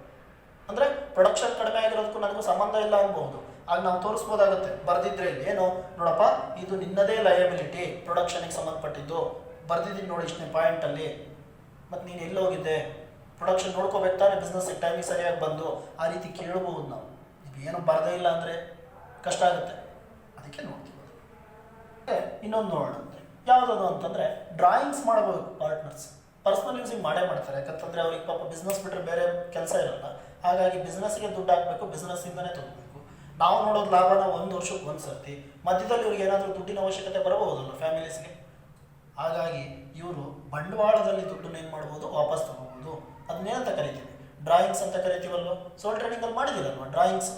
ಅಂದರೆ ಪ್ರೊಡಕ್ಷನ್ ಕಡಿಮೆ ಆಗಿರೋದಕ್ಕೂ ನನಗೂ ಸಂಬಂಧ ಇಲ್ಲ ಅನ್ಬಹುದು. ಆಗ ನಾವು ತೋರಿಸ್ಬೋದಾಗುತ್ತೆ ಬರ್ದಿದ್ರೆ ಇಲ್ಲಿ, ಏನು ನೋಡಪ್ಪ ಇದು ನಿನ್ನದೇ ಲಯಬಿಲಿಟಿ, ಪ್ರೊಡಕ್ಷನ್ಗೆ ಸಂಬಂಧಪಟ್ಟಿದ್ದು ಬರ್ದಿದ್ದೀನಿ ನೋಡಿ ಇಷ್ಟನೇ ಪಾಯಿಂಟಲ್ಲಿ, ಮತ್ತು ನೀನು ಎಲ್ಲಿ ಹೋಗಿದ್ದೆ, ಪ್ರೊಡಕ್ಷನ್ ನೋಡ್ಕೋಬೇಕು ತಾನೆ, ಬಿಸ್ನೆಸ್ ಟೈಮಿಗೆ ಸರಿಯಾಗಿ ಬಂದು, ಆ ರೀತಿ ಕೇಳ್ಬೋದು ನಾವು. ಏನು ಬರದೇ ಇಲ್ಲ ಅಂದರೆ ಕಷ್ಟ ಆಗುತ್ತೆ, ಅದಕ್ಕೆ ನೋಡ್ತೀವಿ. ಇನ್ನೊಂದು ನೋಡೋಣ ಅಂದರೆ ಯಾವುದದು ಅಂತಂದರೆ ಡ್ರಾಯಿಂಗ್ಸ್ ಮಾಡಬಹುದು. ಪಾರ್ಟ್ನರ್ಸ್ ಪರ್ಸ್ನಲ್ ಯೂಸಿಂಗ್ ಮಾಡ್ತಾರೆ, ಯಾಕಂತಂದರೆ ಅವ್ರಿಗೆ ಪಾಪ ಬಿಸ್ನೆಸ್ ಬಿಟ್ಟರೆ ಬೇರೆ ಕೆಲಸ ಇರಲ್ಲ. ಹಾಗಾಗಿ ಬಿಸ್ನೆಸ್ಗೆ ದುಡ್ಡು ಹಾಕಬೇಕು, ಬಿಸ್ನೆಸ್ಸಿಂದನೇ ತಗೋಬೇಕು. ನಾವು ನೋಡೋದು ಲಾಭನ 1 ವರ್ಷಕ್ಕೆ ಒಂದು ಸರ್ತಿ, ಮಧ್ಯದಲ್ಲಿ ಇವ್ರಿಗೆ ಏನಾದರೂ ದುಡ್ಡಿನ ಅವಶ್ಯಕತೆ ಬರಬಹುದಲ್ಲ ಫ್ಯಾಮಿಲೀಸ್ಗೆ. ಹಾಗಾಗಿ ಇವರು ಬಂಡವಾಳದಲ್ಲಿ ದುಡ್ಡನ್ನ ಏನು ಮಾಡ್ಬೋದು, ವಾಪಸ್ ತಗೋಬೋದು. ಅದನ್ನೇನಂತ ಕರಿತೀವಿ, ಡ್ರಾಯಿಂಗ್ಸ್ ಅಂತ ಕರಿತೀವಲ್ವ. ಸೋಲ್ ಟ್ರೇಡಿಂಗಲ್ಲಿ ಮಾಡಿದ್ದೀರಲ್ವ ಡ್ರಾಯಿಂಗ್ಸ್,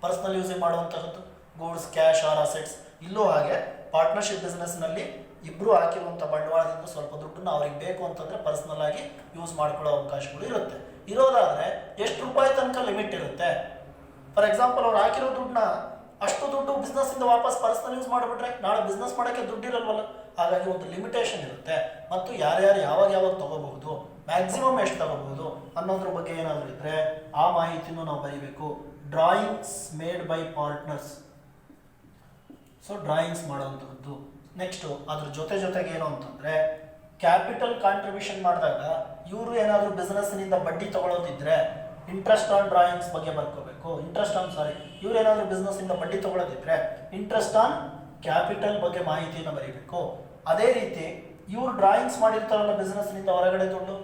ಪರ್ಸ್ನಲ್ ಯೂಸಿಂಗ್ ಮಾಡುವಂತಹದ್ದು, ಗೂಡ್ಸ್, ಕ್ಯಾಶ್ ಆರ್ ಅಸೆಟ್ಸ್. ಇಲ್ಲೂ ಹಾಗೆ ಪಾರ್ಟ್ನರ್ಶಿಪ್ ಬಿಸ್ನೆಸ್ನಲ್ಲಿ ಇಬ್ಬರು ಹಾಕಿರುವಂಥ ಬಂಡವಾಳದಿಂದ ಸ್ವಲ್ಪ ದುಡ್ಡನ್ನ ಅವ್ರಿಗೆ ಬೇಕು ಅಂತಂದರೆ ಪರ್ಸ್ನಲ್ ಆಗಿ ಯೂಸ್ ಮಾಡ್ಕೊಳ್ಳೋ ಅವಕಾಶಗಳು ಇರುತ್ತೆ. ಇರೋದಾದರೆ ಎಷ್ಟು ರೂಪಾಯಿ ತನಕ ಲಿಮಿಟ್ ಇರುತ್ತೆ. ಫಾರ್ ಎಕ್ಸಾಂಪಲ್ ಅವ್ರು ಹಾಕಿರೋ ದುಡ್ಡನ್ನ ಅಷ್ಟು ದುಡ್ಡು ಬಿಸ್ನೆಸ್ಸಿಂದ ವಾಪಸ್ ಪರ್ಸ್ನಲ್ ಯೂಸ್ ಮಾಡಿಬಿಟ್ರೆ ನಾಳೆ ಬಿಸ್ನೆಸ್ ಮಾಡೋಕ್ಕೆ ದುಡ್ಡಿರಲ್ವಲ್ಲ. ಹಾಗಾಗಿ ಒಂದು ಲಿಮಿಟೇಷನ್ ಇರುತ್ತೆ. ಮತ್ತು ಯಾರ್ಯಾರು ಯಾವಾಗ ತಗೋಬಹುದು, ಮ್ಯಾಕ್ಸಿಮಮ್ ಎಷ್ಟು ತಗೋಬಹುದು ಅನ್ನೋದ್ರ ಬಗ್ಗೆ ಏನಾದರೂ ಇದ್ದರೆ ಆ ಮಾಹಿತಿನೂ ನಾವು ಬರೀಬೇಕು. Drawings made by partners, so drawings ಮಾಡೋವಂಥದ್ದು. ನೆಕ್ಸ್ಟು ಅದ್ರ ಜೊತೆಗೆ ಏನು ಅಂತಂದರೆ ಕ್ಯಾಪಿಟಲ್ ಕಾಂಟ್ರಿಬ್ಯೂಷನ್ ಮಾಡಿದಾಗ ಇವರು ಏನಾದರೂ ಬಿಸ್ನೆಸ್ನಿಂದ ಬಡ್ಡಿ ತಗೊಳ್ಳೋದಿದ್ರೆ ಇಂಟ್ರೆಸ್ಟ್ ಆನ್ ಡ್ರಾಯಿಂಗ್ಸ್ ಬಗ್ಗೆ ಬರ್ಕೋಬೇಕು. ಇವ್ರು ಏನಾದರೂ ಬಿಸ್ನೆಸ್ಸಿಂದ ಬಡ್ಡಿ ತಗೊಳ್ಳೋದಿದ್ರೆ ಇಂಟ್ರೆಸ್ಟ್ ಆನ್ ಕ್ಯಾಪಿಟಲ್ ಬಗ್ಗೆ ಮಾಹಿತಿಯನ್ನು ಬರೀಬೇಕು. ಅದೇ ರೀತಿ ಇವ್ರು ಡ್ರಾಯಿಂಗ್ಸ್ ಮಾಡಿರ್ತಾರಲ್ಲ ಬಿಸ್ನೆಸ್ನಿಂದ ಹೊರಗಡೆ ದುಡ್ಡು,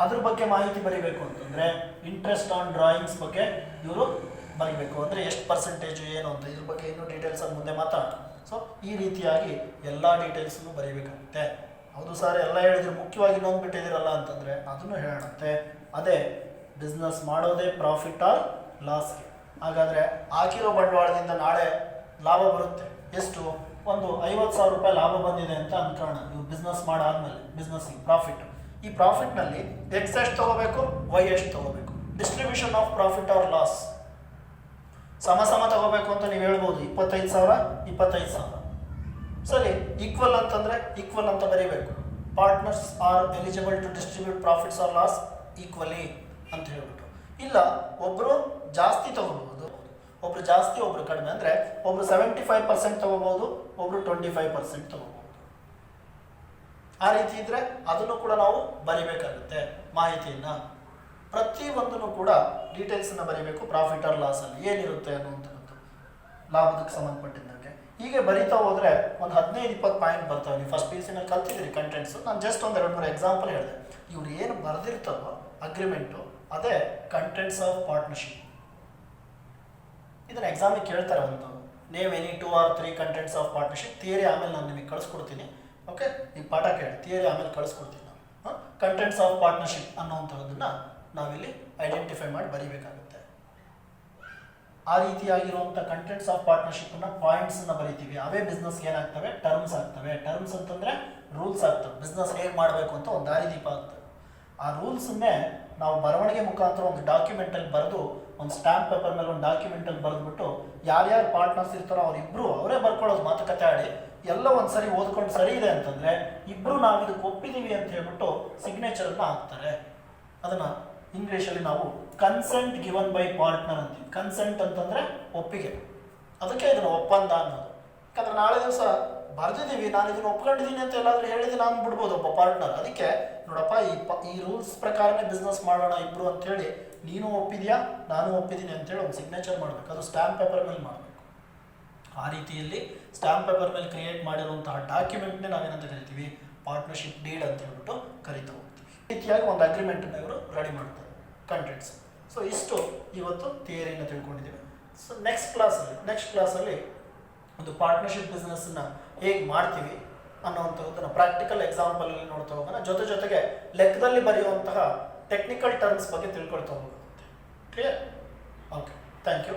ಅದ್ರ ಬಗ್ಗೆ ಮಾಹಿತಿ ಬರೀಬೇಕು ಅಂತಂದರೆ ಇಂಟ್ರೆಸ್ಟ್ ಆನ್ ಡ್ರಾಯಿಂಗ್ಸ್ ಬಗ್ಗೆ ಇವರು ಬರೀಬೇಕು. ಅಂದರೆ ಎಷ್ಟು ಪರ್ಸೆಂಟೇಜು ಏನು ಅಂತ ಇದ್ರ ಬಗ್ಗೆ ಇನ್ನೂ ಡೀಟೇಲ್ಸಾಗಿ ಮುಂದೆ ಮಾತಾಡೋಣ. ಸೊ ಈ ರೀತಿಯಾಗಿ ಎಲ್ಲ ಡೀಟೇಲ್ಸನ್ನು ಬರೀಬೇಕಾಗುತ್ತೆ. ಹೌದು ಸರ್ ಎಲ್ಲ ಹೇಳಿದ್ರು, ಮುಖ್ಯವಾಗಿ ಇನ್ನೊಂದು ಬಿಟ್ಟಿದ್ದೀರಲ್ಲ ಅಂತಂದರೆ ಅದನ್ನು ಹೇಳೋಣಂತೆ. ಅದೇ ಬಿಸ್ನೆಸ್ ಮಾಡೋದೇ ಪ್ರಾಫಿಟ್ ಆರ್ ಲಾಸ್ಗೆ. ಹಾಗಾದರೆ ಹಾಕಿರೋ ಬಂಡವಾಳದಿಂದ ನಾಳೆ ಲಾಭ ಬರುತ್ತೆ. ಎಷ್ಟು? ಒಂದು 50,000 ರೂಪಾಯಿ ಲಾಭ ಬಂದಿದೆ ಅಂತ ಅನ್ಕೊಳ್ಳೋಣ. ನೀವು ಬಿಸ್ನೆಸ್ ಮಾಡಾದ್ಮೇಲೆ ಬಿಸ್ನೆಸ್ಸಿಗೆ ಪ್ರಾಫಿಟ್, ಈ ಪ್ರಾಫಿಟ್ನಲ್ಲಿ ಎಕ್ಸ್ ಎಷ್ಟು ತೊಗೋಬೇಕು, ವೈ ಎಷ್ಟು ತೊಗೋಬೇಕು. Distribution of profit or loss ಸಮ ತಗೋಬೇಕು ಅಂತ ನೀವು ಹೇಳ್ಬೋದು. 25,000 ಸರಿ. ಈಕ್ವಲ್ ಅಂತಂದರೆ ಈಕ್ವಲ್ ಅಂತ ಬರೀಬೇಕು. Partners are eligible to distribute profits or loss equally ಅಂತ ಹೇಳ್ಬಿಟ್ಟು. ಇಲ್ಲ ಒಬ್ಬರು ಜಾಸ್ತಿ ತಗೋಬಹುದು, ಒಬ್ರು ಜಾಸ್ತಿ ಒಬ್ರು ಕಡಿಮೆ. ಅಂದರೆ ಒಬ್ರು 75% ತಗೋಬಹುದು, ಒಬ್ರು 25% ತಗೋಬಹುದು. ಆ ರೀತಿ ಇದ್ರೆ ಅದನ್ನು ಕೂಡ ನಾವು ಬರಿಬೇಕಾಗುತ್ತೆ. ಮಾಹಿತಿಯನ್ನು ಪ್ರತಿಯೊಂದನ್ನು ಕೂಡ ಡೀಟೇಲ್ಸನ್ನು ಬರೀಬೇಕು. ಪ್ರಾಫಿಟ್ ಆರ್ ಲಾಸ್ ಅಲ್ಲಿ ಏನಿರುತ್ತೆ ಅನ್ನುವಂಥದ್ದು ಲಾಭದಕ್ಕೆ ಸಂಬಂಧಪಟ್ಟಿದ್ದಂಗೆ ಹೀಗೆ ಬರಿತಾ ಹೋದರೆ ಒಂದು 15-20 ಪಾಯಿಂಟ್ ಬರ್ತವೆ. ನೀವು ಫಸ್ಟ್ PUC ನಲ್ಲಿ ಕಲ್ತಿದ್ದೀರಿ ಕಂಟೆಂಟ್ಸು. ನಾನು ಜಸ್ಟ್ ಒಂದು 2-3 ಎಕ್ಸಾಂಪಲ್ ಹೇಳಿದೆ. ಇವ್ರು ಏನು ಬರೆದಿರ್ತಾರೋ ಅಗ್ರಿಮೆಂಟು ಅದೇ ಕಂಟೆಂಟ್ಸ್ ಆಫ್ ಪಾರ್ಟ್ನರ್ಶಿಪ್. ಇದನ್ನು ಎಕ್ಸಾಮಿಗೆ ಕೇಳ್ತಾರೆ. ಒಂದು name any 2 or 3 contents of partnership. Theory ಆಮೇಲೆ ನಾನು ನಿಮಗೆ ಕಳಿಸ್ಕೊಡ್ತೀನಿ. ಓಕೆ, ಈ ಪಾಠ ಕೇಳಿ, ಥಿಯರಿ ಆಮೇಲೆ ಕಳಿಸ್ಕೊಡ್ತೀನಿ ನಾನು. ಕಂಟೆಂಟ್ಸ್ ಆಫ್ ಪಾರ್ಟ್ನರ್ಶಿಪ್ ಅನ್ನೋವಂಥದ್ದನ್ನು ನಾವಿಲ್ಲಿ ಐಡೆಂಟಿಫೈ ಮಾಡಿ ಬರೀಬೇಕಾಗುತ್ತೆ. ಆ ರೀತಿಯಾಗಿರುವಂಥ ಕಂಟೆಂಟ್ಸ್ ಆಫ್ ಪಾರ್ಟ್ನರ್ಶಿಪ್ಪನ್ನು ಪಾಯಿಂಟ್ಸನ್ನು ಬರಿತೀವಿ. ಅವೇ ಬಿಸ್ನೆಸ್ಗೆ ಏನಾಗ್ತವೆ, ಟರ್ಮ್ಸ್ ಆಗ್ತವೆ. ಟರ್ಮ್ಸ್ ಅಂತಂದರೆ ರೂಲ್ಸ್ ಆಗ್ತವೆ. ಬಿಸ್ನೆಸ್ ಹೇಗೆ ಮಾಡಬೇಕು ಅಂತ ಒಂದು ದಾರಿದೀಪ ಆಗ್ತದೆ. ಆ ರೂಲ್ಸನ್ನೇ ನಾವು ಬರವಣಿಗೆ ಮುಖಾಂತರ ಒಂದು ಡಾಕ್ಯುಮೆಂಟಲ್ಲಿ ಬರೆದು, ಒಂದು ಸ್ಟ್ಯಾಂಪ್ ಪೇಪರ್ ಮೇಲೆ ಒಂದು ಡಾಕ್ಯುಮೆಂಟಲ್ಲಿ ಬರೆದ್ಬಿಟ್ಟು ಯಾರ್ಯಾರು ಪಾರ್ಟ್ನರ್ಸ್ ಇರ್ತಾರೋ ಅವರೇ ಬರ್ಕೊಳ್ಳೋದು, ಮಾತುಕತೆ ಆಡಿ ಎಲ್ಲ ಒಂದು ಸರಿ ಓದ್ಕೊಂಡು ಸರಿ ಇದೆ ಅಂತಂದರೆ ಇಬ್ಬರು ನಾವು ಇದಕ್ಕೆ ಒಪ್ಪಿದ್ದೀವಿ ಅಂತ ಹೇಳ್ಬಿಟ್ಟು ಸಿಗ್ನೇಚರನ್ನು ಹಾಕ್ತಾರೆ. ಅದನ್ನು ಇಂಗ್ಲೀಷಲ್ಲಿ ನಾವು ಕನ್ಸೆಂಟ್ ಗಿವನ್ ಬೈ ಪಾರ್ಟ್ನರ್ ಅಂತೀವಿ. ಕನ್ಸೆಂಟ್ ಅಂತಂದರೆ ಒಪ್ಪಿಗೆ, ಅದಕ್ಕೆ ಇದನ್ನು ಒಪ್ಪಂದ ಅನ್ನೋದು. ಯಾಕಂದರೆ ನಾಳೆ ದಿವಸ ಬರ್ದಿದ್ದೀವಿ, ನಾನು ಇದನ್ನು ಒಪ್ಕೊಂಡಿದ್ದೀನಿ ಅಂತ ಎಲ್ಲಾದರೂ ಹೇಳಿದ್ದೀನಿ ನಾನು ಬಿಡ್ಬೋದು ಒಬ್ಬ ಪಾರ್ಟ್ನರ್. ಅದಕ್ಕೆ ನೋಡಪ್ಪ ಈ ರೂಲ್ಸ್ ಪ್ರಕಾರನೇ ಬಿಸ್ನೆಸ್ ಮಾಡೋಣ ಇಬ್ಬರು ಅಂಥೇಳಿ ನೀನು ಒಪ್ಪಿದೆಯಾ ನಾನು ಒಪ್ಪಿದ್ದೀನಿ ಅಂತೇಳಿ ಒಂದು ಸಿಗ್ನೇಚರ್ ಮಾಡಬೇಕು. ಅದು ಸ್ಟ್ಯಾಂಪ್ ಪೇಪರ್ ಮೇಲೆ ಮಾಡಬೇಕು. ಆ ರೀತಿಯಲ್ಲಿ ಸ್ಟ್ಯಾಂಪ್ ಪೇಪರ್ ಮೇಲೆ ಕ್ರಿಯೇಟ್ ಮಾಡಿರುವಂತಹ ಡಾಕ್ಯುಮೆಂಟ್ನೇ ನಾವೇನಂತ ಕರಿತೀವಿ, ಪಾರ್ಟ್ನರ್ಶಿಪ್ ಡೀಡ್ ಅಂತ ಹೇಳ್ಬಿಟ್ಟು ಕರಿತಾ ಹೋಗ್ತೀವಿ. ರೀತಿಯಾಗಿ ಒಂದು ಅಗ್ರಿಮೆಂಟನ್ನು ಇವರು ರೆಡಿ ಮಾಡ್ತಾರೆ ಕಂಟ್ರೀಸ್. ಸೊ ಇಷ್ಟು ಇವತ್ತು ಥಿಯರಿನ ತಿಳ್ಕೊಂಡಿದ್ದೀವಿ. ಸೊ ನೆಕ್ಸ್ಟ್ ಕ್ಲಾಸಲ್ಲಿ ಒಂದು ಪಾರ್ಟ್ನರ್ಶಿಪ್ ಬಿಸ್ನೆಸ್ನ ಹೇಗೆ ಮಾಡ್ತೀವಿ ಅನ್ನೋವಂಥದ್ದನ್ನು ಪ್ರಾಕ್ಟಿಕಲ್ ಎಕ್ಸಾಂಪಲಲ್ಲಿ ನೋಡ್ತಾ ಹೋಗೋಣ. ಜೊತೆಗೆ ಲೆಕ್ಕದಲ್ಲಿ ಬರೆಯುವಂತಹ ಟೆಕ್ನಿಕಲ್ ಟರ್ಮ್ಸ್ ಬಗ್ಗೆ ತಿಳ್ಕೊಳ್ತಾ ಹೋಗುತ್ತೆ. ಕ್ಲಿಯರ್? Okay, thank you.